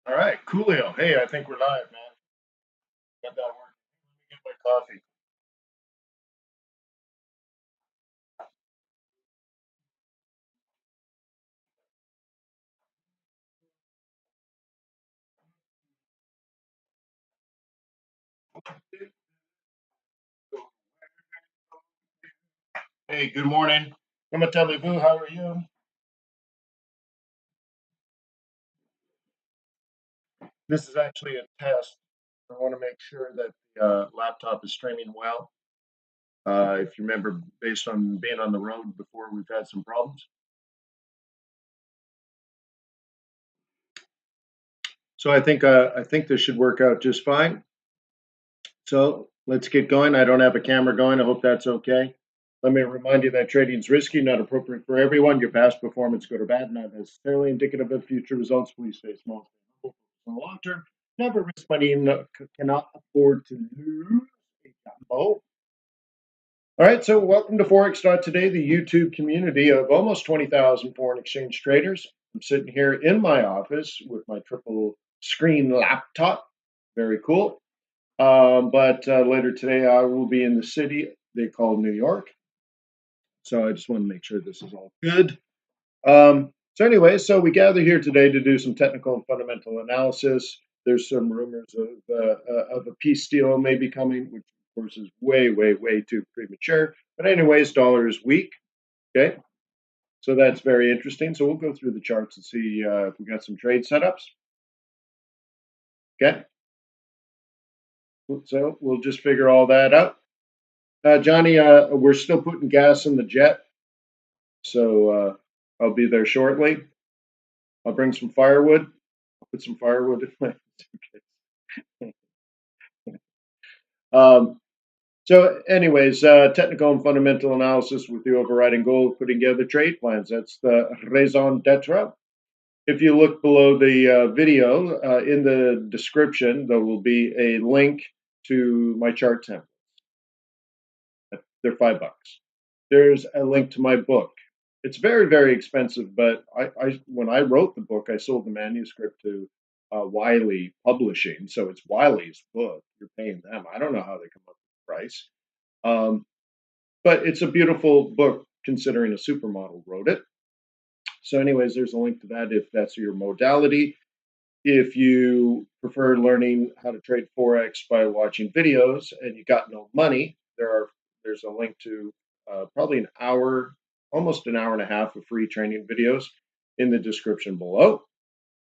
All right, Coolio. Hey, I think we're live, man. Got that working. Let me get my coffee. Hey, good morning. Comment allez-vous? How are you? This is actually a test. I want to make sure that the laptop is streaming well. If you remember, based on being on the road before, we've had some problems. So I think this should work out just fine. So let's get going. I don't have a camera going. I hope that's okay. Let me remind you that trading is risky, not appropriate for everyone. Your past performance, good or bad, not necessarily indicative of future results. Please stay small. In the long term, never risk money you cannot afford to lose. All right, so welcome to Forex.Today, the YouTube community of almost 20,000 foreign exchange traders. I'm sitting here in my office with my triple screen laptop. Very cool. But later today, I will be in the city they call New York. So I just want to make sure this is all good. So anyway, so we gather here today to do some technical and fundamental analysis. There's some rumors of a peace deal maybe coming, which of course is way, way, way too premature. But anyways, dollar is weak. Okay, so that's very interesting. So we'll go through the charts and see if we got some trade setups. Okay, so we'll just figure all that out. Johnny, we're still putting gas in the jet, so I'll be there shortly. I'll bring some firewood. I'll put some firewood in my suitcase. Um, so, anyways, technical and fundamental analysis with the overriding goal of putting together trade plans. That's the raison d'etre. If you look below the video in the description, there will be a link to my chart templates. They're $5. There's a link to my book. It's very, very expensive, but when I wrote the book, I sold the manuscript to Wiley Publishing, so it's Wiley's book. You're paying them. I don't know how they come up with the price, um, but it's a beautiful book considering a supermodel wrote it. So, anyways, there's a link to that if that's your modality. If you prefer learning how to trade forex by watching videos and you got no money, there's a link to probably an hour, almost an hour and a half of free training videos in the description below.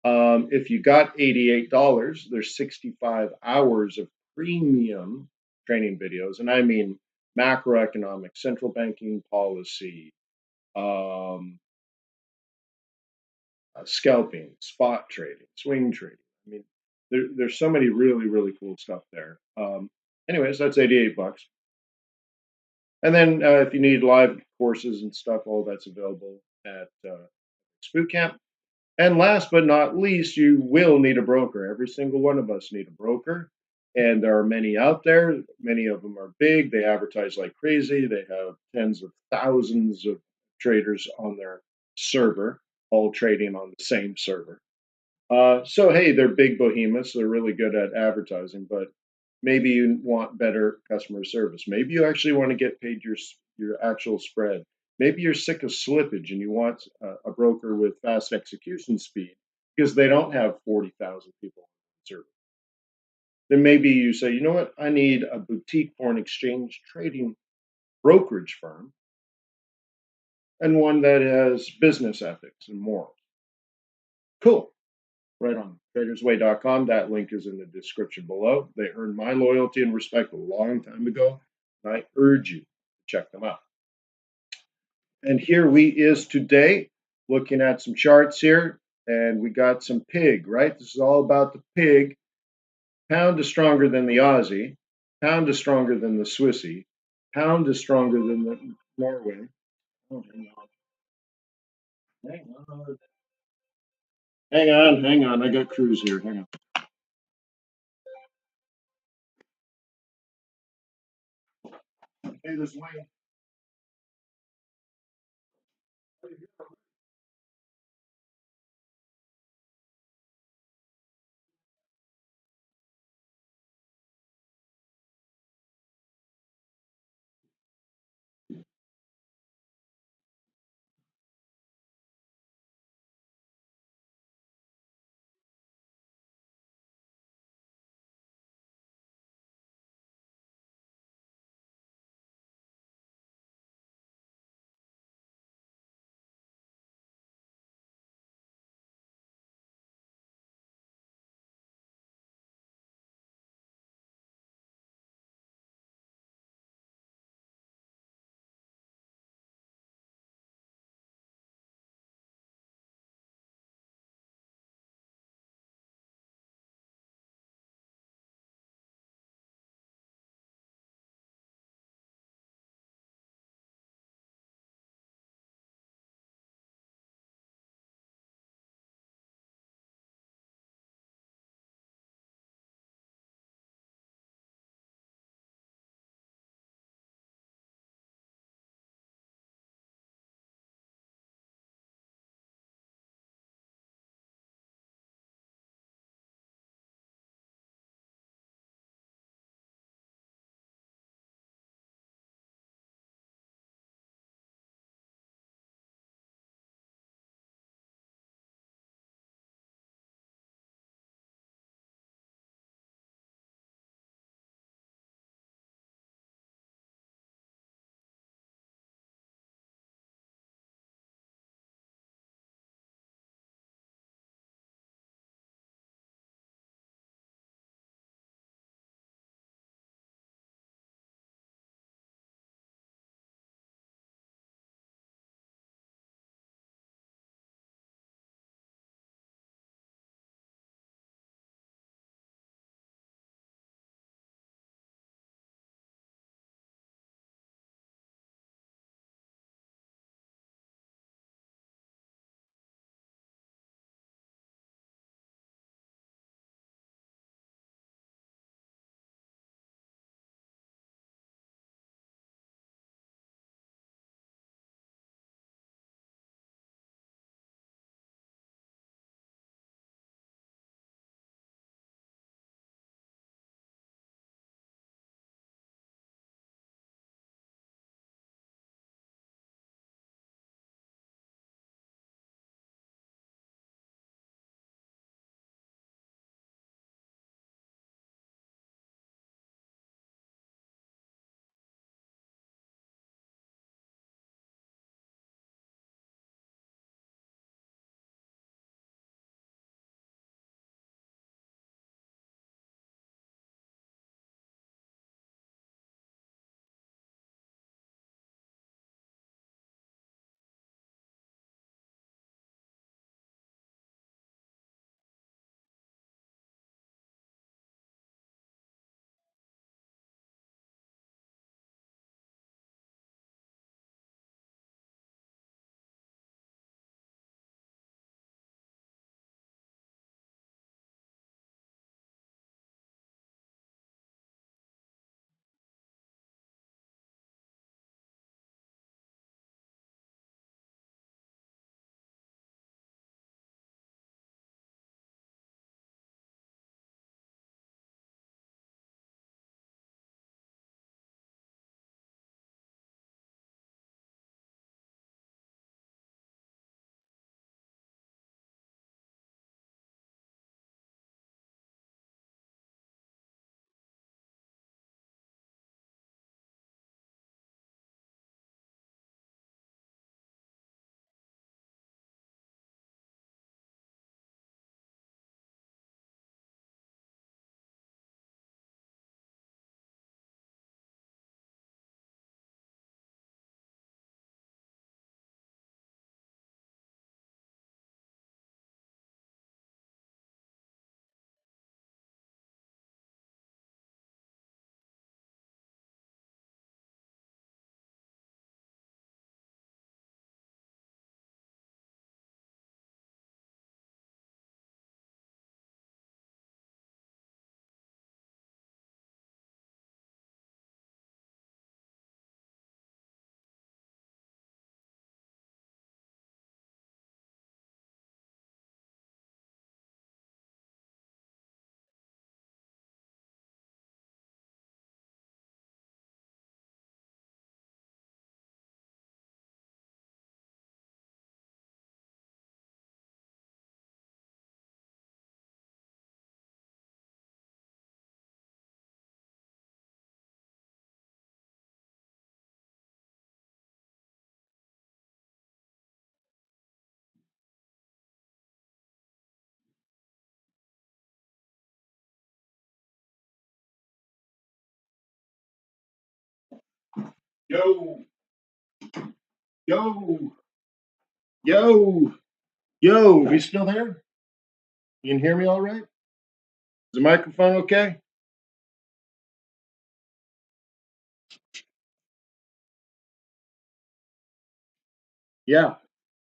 If you got $88, there's 65 hours of premium training videos, and I mean macroeconomic, central banking policy, um, scalping, spot trading, swing trading. I mean, there's so many really, really cool stuff there. Anyways, that's $88. And then if you need live courses and stuff, all that's available at Boot Camp. And last but not least, you will need a broker. Every single one of us need a broker. And there are many out there. Many of them are big. They advertise like crazy. They have tens of thousands of traders on their server, all trading on the same server. So hey, they're big behemoths. They're really good at advertising, but maybe you want better customer service. Maybe you actually want to get paid your actual spread. Maybe you're sick of slippage and you want a broker with fast execution speed because they don't have 40,000 people on the server. Then maybe you say, you know what, I need a boutique foreign exchange trading brokerage firm and one that has business ethics and morals. Cool. Right on tradersway.com. That link is in the description below. They earned my loyalty and respect a long time ago. And I urge you to check them out. And here we is today looking at some charts here. And we got some pig, right? This is all about the pig. Pound is stronger than the Aussie. Pound is stronger than the Swissy. Pound is stronger than the Norway. Oh, hang on. Hang on. Hang on. Hang on. I got Cruz here. Hang on. Hey, this Wayne. Yo, yo, yo, yo. We still there? You can hear me all right? Is the microphone okay? Yeah,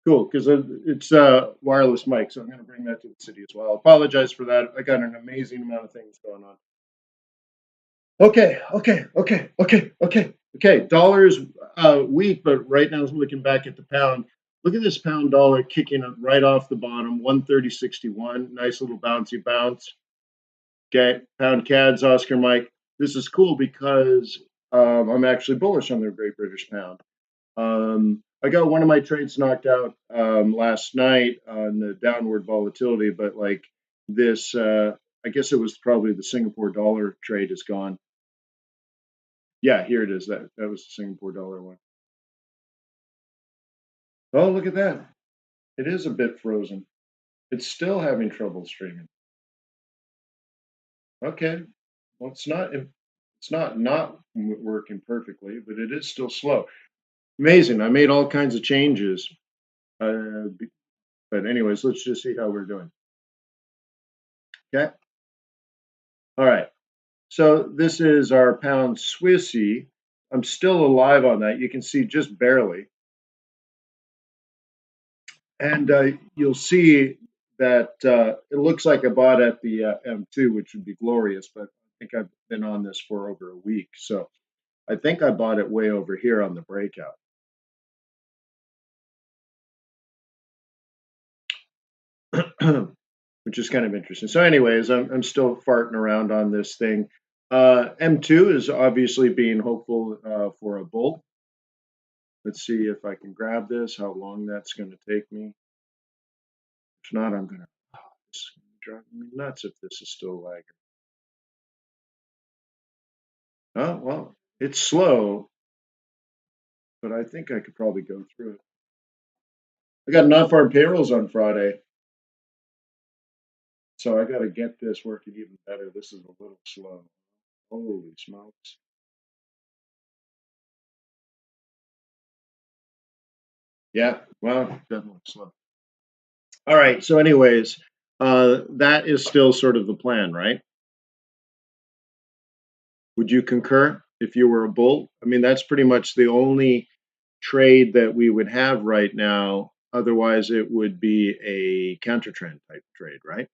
cool. Because it's wireless mic, so I'm going to bring that to the city as well. Apologize for that. I got an amazing amount of things going on. Okay. Dollars weak, but right now looking back at the pound. Look at this pound dollar kicking it right off the bottom, 130.61. Nice little bouncy bounce. Okay, pound CADs, Oscar Mike. This is cool because I'm actually bullish on the Great British Pound. I got one of my trades knocked out last night on the downward volatility, but like this, I guess it was probably the Singapore dollar trade is gone. Yeah, here it is. That was the Singapore dollar one. Oh, look at that. It is a bit frozen. It's still having trouble streaming. Okay. Well, it's not working perfectly, but it is still slow. Amazing. I made all kinds of changes. Uh, but anyways, let's just see how we're doing. Okay. All right. So this is our pound Swissy. I'm still alive on that. You can see just barely. And you'll see that it looks like I bought at the M2, which would be glorious, but I think I've been on this for over a week. So I think I bought it way over here on the breakout. Which is kind of interesting. So, anyways, I'm still farting around on this thing. M2 is obviously being hopeful for a bull. Let's see if I can grab this, how long that's going to take me. If not, I'm going to. Oh, this is going to drive me nuts if this is still lagging. Oh, well, it's slow, but I think I could probably go through it. I got non-farm payrolls on Friday, so I got to get this working even better. This is a little slow. Holy smokes. Yeah, well, definitely slow. All right. So, anyways, that is still sort of the plan, right? Would you concur if you were a bull? I mean, that's pretty much the only trade that we would have right now. Otherwise, it would be a counter trend type trade, right?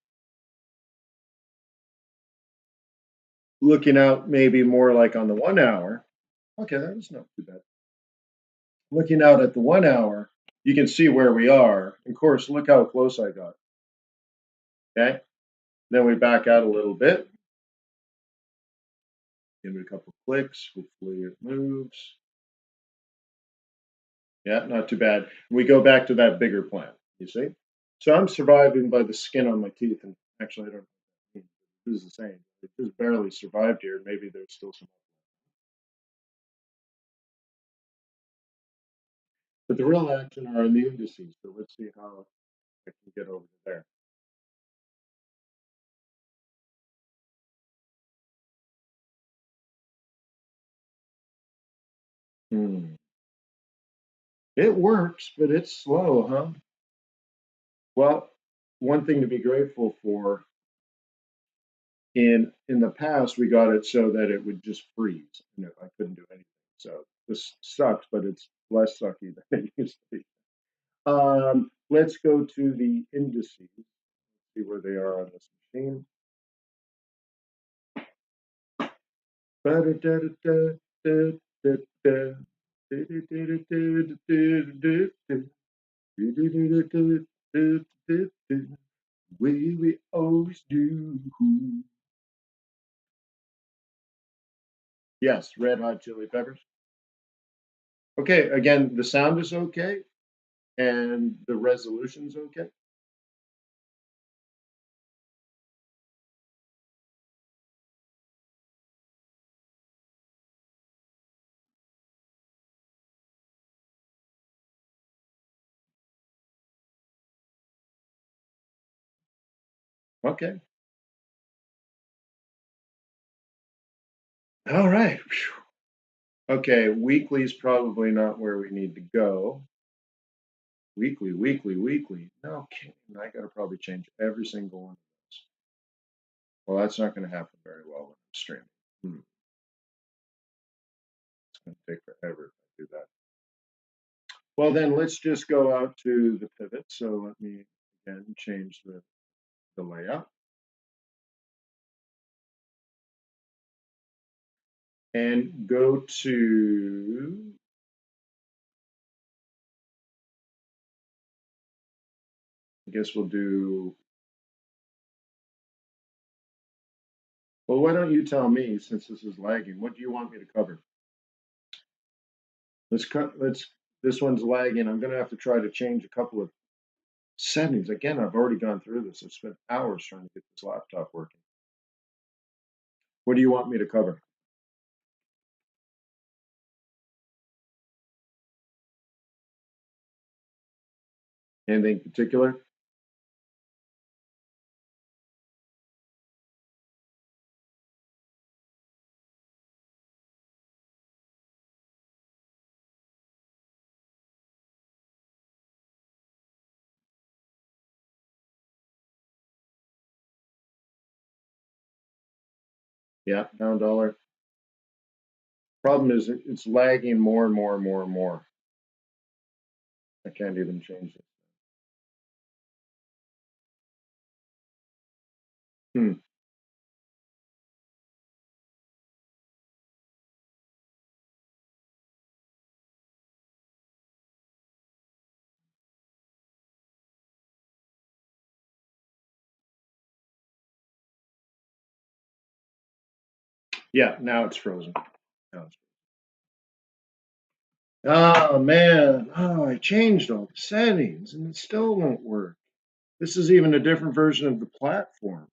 Looking out maybe more like on the 1 hour. Okay, that was not too bad. Looking out at the 1 hour, you can see where we are. Of course, look how close I got. Okay. Then we back out a little bit. Give it a couple clicks. Hopefully it moves. Yeah, not too bad. We go back to that bigger plan, you see? So I'm surviving by the skin on my teeth, and actually, I don't know. This is the same. It just barely survived here. Maybe there's still some. But the real action are in the indices. So let's see how I can get over to there. Hmm. It works, but it's slow, huh? Well, one thing to be grateful for in the past, we got it so that it would just freeze. I couldn't do anything. So this sucks, but it's less sucky than it used to be. Let's go to the indices, see where they are on this machine. We always do. Yes, red hot chili peppers. Okay, again, the sound is okay and the resolution's okay. Okay. All right. Okay, weekly is probably not where we need to go. Weekly, weekly, weekly. No kidding. I got to probably change every single one of those. Well, that's not going to happen very well when I'm streaming. It's going to take forever to do that. Well, then let's just go out to the pivot. So let me again change the layout. And go to, I guess we'll do, well, why don't you tell me, since this is lagging, what do you want me to cover? This one's lagging. I'm going to have to try to change a couple of settings. Again, I've already gone through this. I've spent hours trying to get this laptop working. What do you want me to cover? Anything particular? Yeah, pound dollar. Problem is it's lagging more and more and more and more. I can't even change it. Hmm. Yeah, now it's frozen. Now it's Oh man, oh, I changed all the settings and it still won't work. This is even a different version of the platform.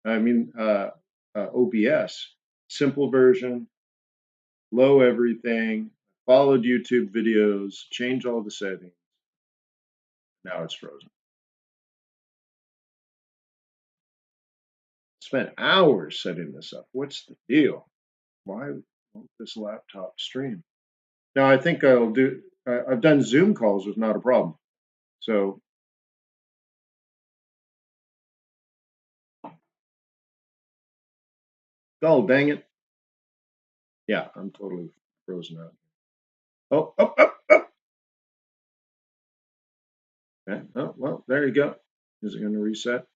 I mean, OBS, simple version, low everything, followed YouTube videos, changed all the settings. Now it's frozen. Spent hours setting this up. What's the deal? Why won't this laptop stream? Now I think I've done Zoom calls with not a problem. So, oh, dang it. Yeah, I'm totally frozen out. Oh, oh, oh, oh. Okay. Oh, well, there you go. Is it going to reset?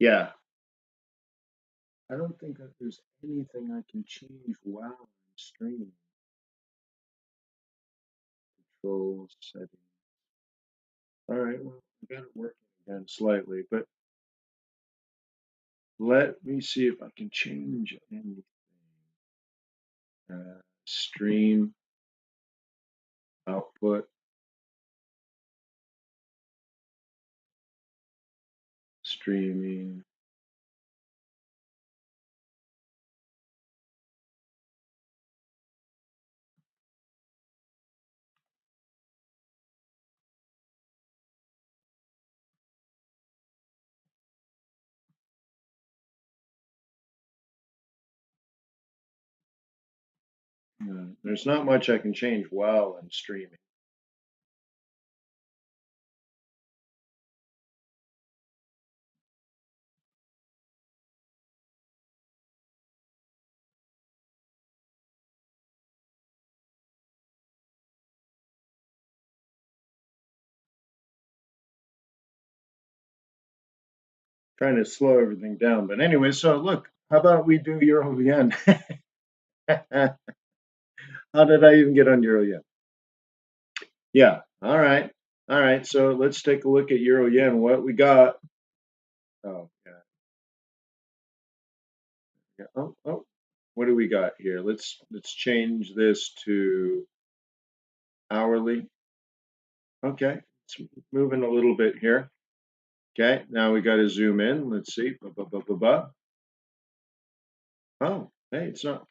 Yeah. I don't think that there's anything I can change while I'm streaming. Control settings. All right, well, I got it working again slightly, but let me see if I can change anything. Stream output, streaming. There's not much I can change while I'm streaming. Trying to slow everything down. But anyway, so look, how about we do Euro Yen? How did I even get on Euro Yen? Yeah. All right. All right. So let's take a look at Euro Yen. What we got? Oh, yeah. Yeah. Oh, oh. What do we got here? Let's change this to hourly. Okay. It's moving a little bit here. Okay. Now we got to zoom in. Let's see. Ba, ba, ba, ba, ba. Oh, hey, it's not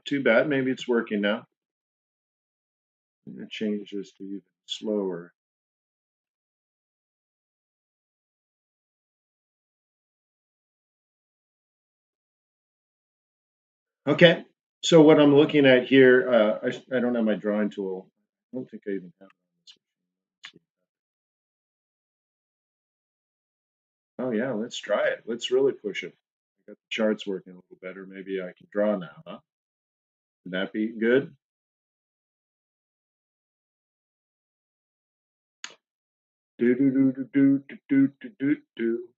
too bad. Maybe it's working now. I'm gonna change this to even slower. Okay, so what I'm looking at here, I don't have my drawing tool. I don't think I even have it on this machine. Oh yeah, let's try it. Let's really push it. I got the charts working a little better. Maybe I can draw now, huh? Would that be good? Do do do do do do do do do.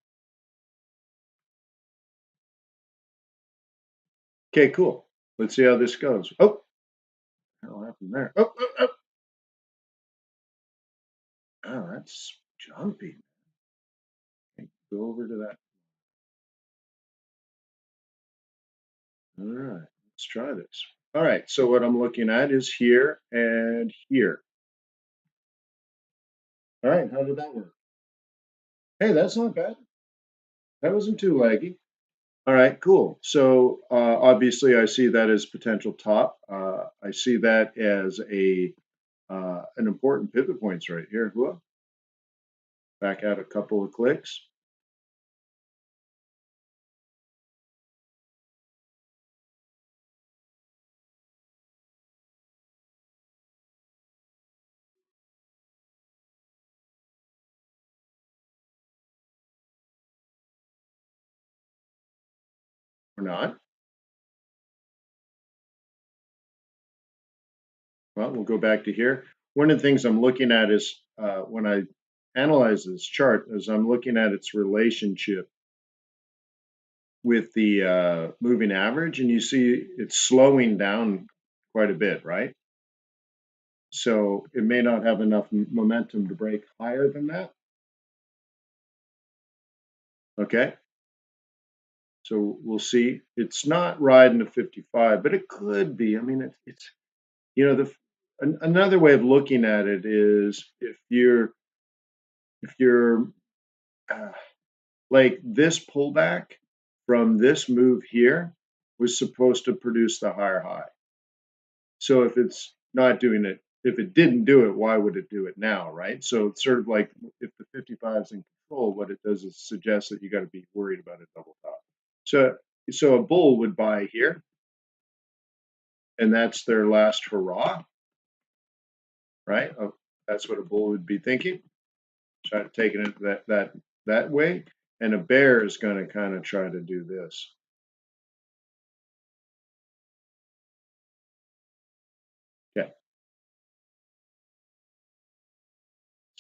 Okay, cool. Let's see how this goes. Oh, what happened there? Oh, oh, oh. Oh, that's jumpy. Okay, go over to that. All right, let's try this. All right, so what I'm looking at is here and here. All right, how did that work? Hey, that's not bad. That wasn't too laggy. All right, cool. So obviously, I see that as potential top. I see that as a an important pivot points right here. Whoa, back out a couple of clicks or not. Well, we'll go back to here. One of the things I'm looking at is when I analyze this chart, is I'm looking at its relationship with the moving average, and you see it's slowing down quite a bit, right? So it may not have enough momentum to break higher than that. Okay, so we'll see. It's not riding to 55, but it could be. I mean, it's you know another way of looking at it is if you're uh, like this pullback from this move here was supposed to produce the higher high. So if it's not doing it, if it didn't do it, why would it do it now, right? So it's sort of like if the 55 is in control, what it does is suggest that you got to be worried about a double top. So so a bull would buy here, and that's their last hurrah, right? That's what a bull would be thinking. Try to take it that way, and a bear is going to kind of try to do this. Okay,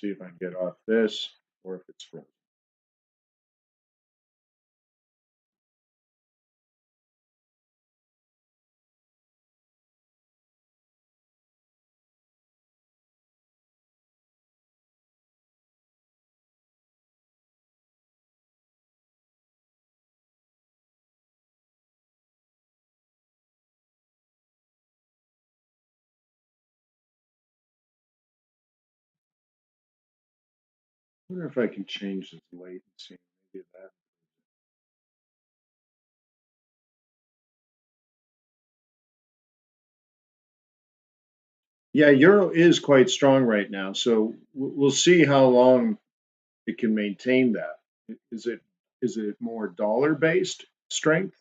see if I can get off this or if it's frozen. I wonder if I can change this latency. Maybe that. Yeah, euro is quite strong right now, so we'll see how long it can maintain that. Is it is it more dollar based strength?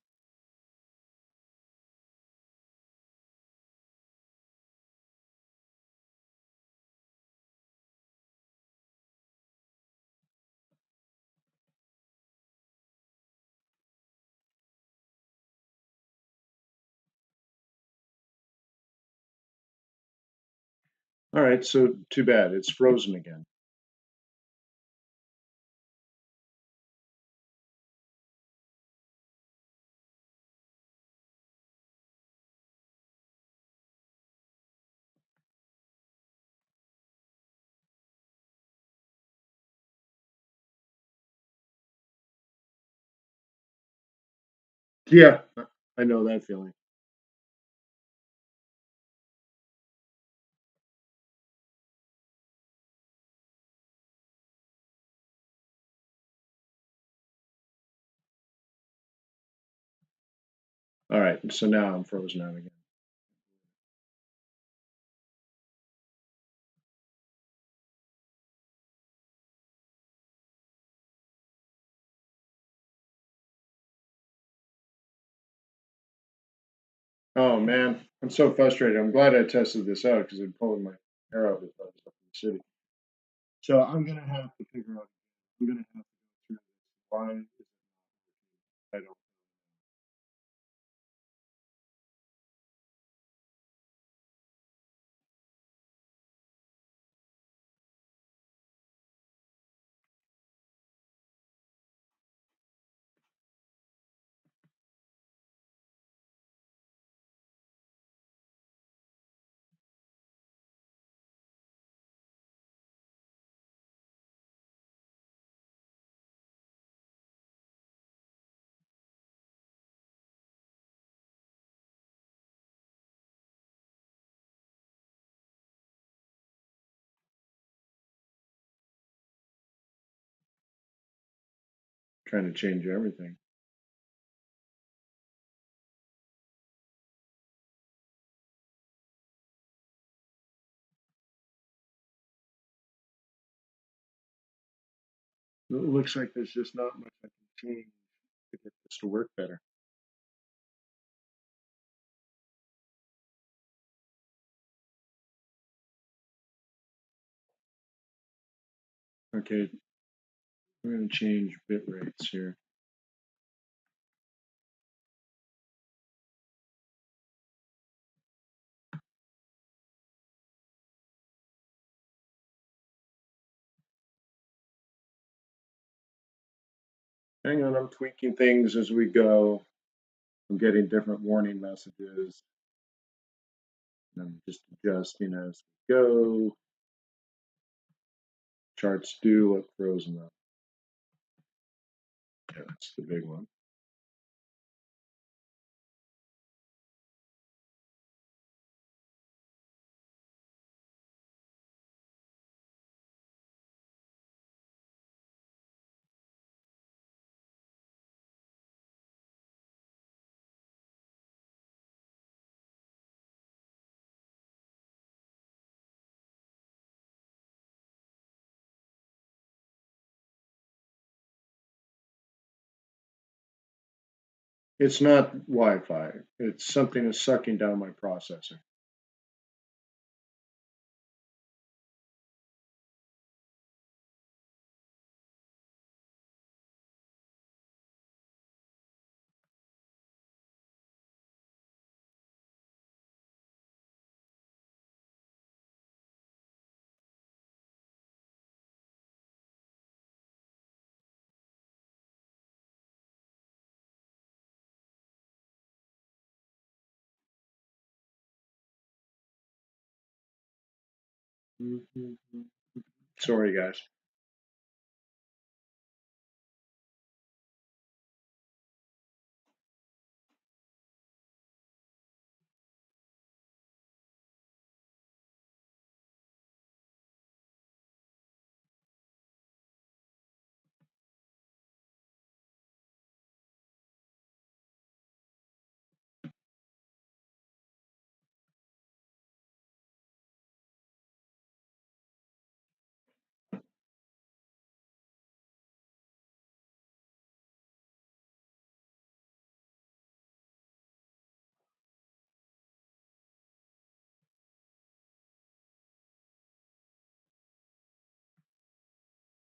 All right, so too bad it's frozen again. Yeah, I know that feeling. All right, so now I'm frozen out again. Oh man, I'm so frustrated. I'm glad I tested this out because I'm pulling my hair out if I was up in the city. So I'm gonna have to figure out. I'm gonna have to go through this. Why is it not working? I don't. Trying to change everything. It looks like there's just not much I can change to get this to work better. Okay, we're gonna change bit rates here. Hang on, I'm tweaking things as we go. I'm getting different warning messages. And I'm just adjusting as we go. Charts do look frozen up. Yeah, that's the big one. It's not Wi-Fi. It's something that's sucking down my processor. Sorry, guys.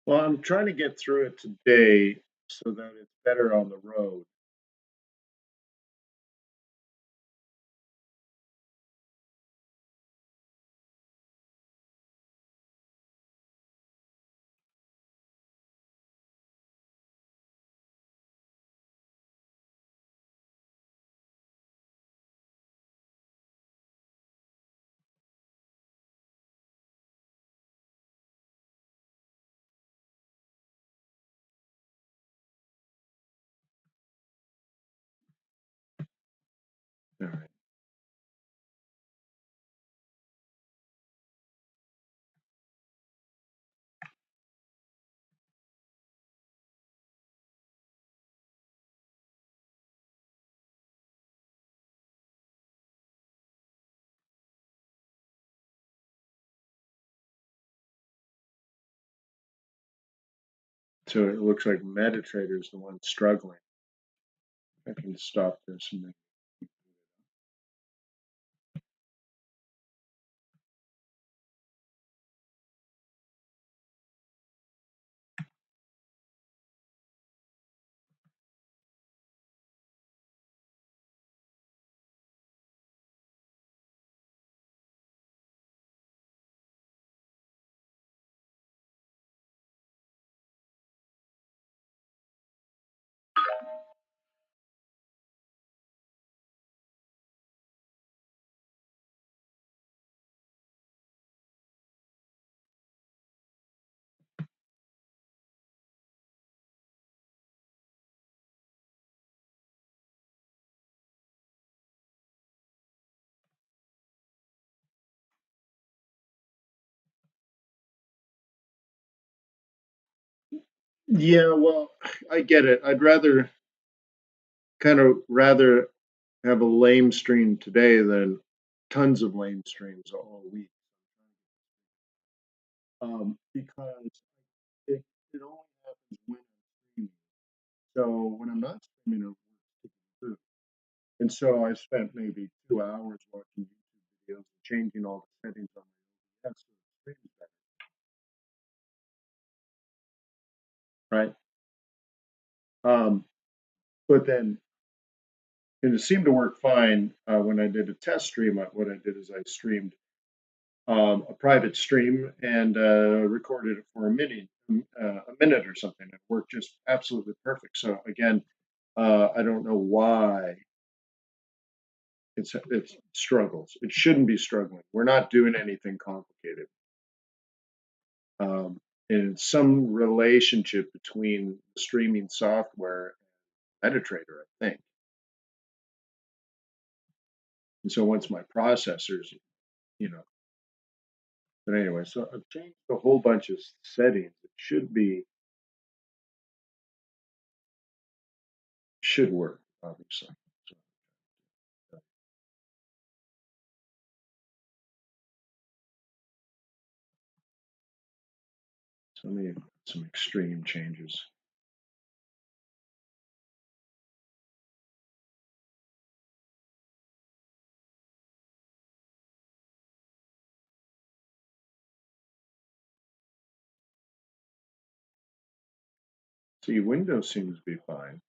Well, I'm trying to get through it today so that it's better on the road. All right. So it looks like MetaTrader is the one struggling. I can stop this and then. Yeah, well, I get it. I'd rather have a lame stream today than tons of lame streams all week. Because it only happens when I'm streaming. So when I'm not streaming, it works through. And so I spent maybe 2 hours watching YouTube videos and changing all the settings on my OBS so it streams better, right? But then, and it seemed to work fine when I did a test stream. What I did is I streamed a private stream and recorded it for a minute or something. It worked just absolutely perfect. So again, I don't know why it struggles. It shouldn't be struggling. We're not doing anything complicated. And it's some relationship between the streaming software and MetaTrader, I think. And so once my processors, you know, but anyway, so I've changed a whole bunch of settings. It should work, obviously. So let me some extreme changes. See, Windows seems to be fine.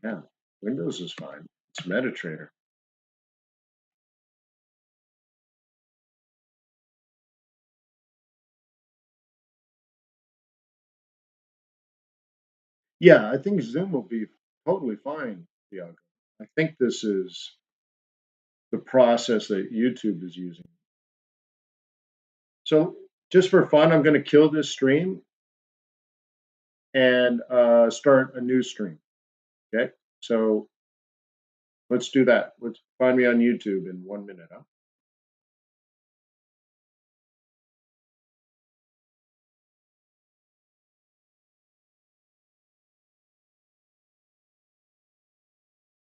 Yeah, Windows is fine. It's MetaTrader. Yeah, I think Zoom will be totally fine, Diego. I think this is the process that YouTube is using. So just for fun, I'm going to kill this stream and start a new stream. Okay, so let's do that. Let's find me on YouTube in 1 minute. Huh?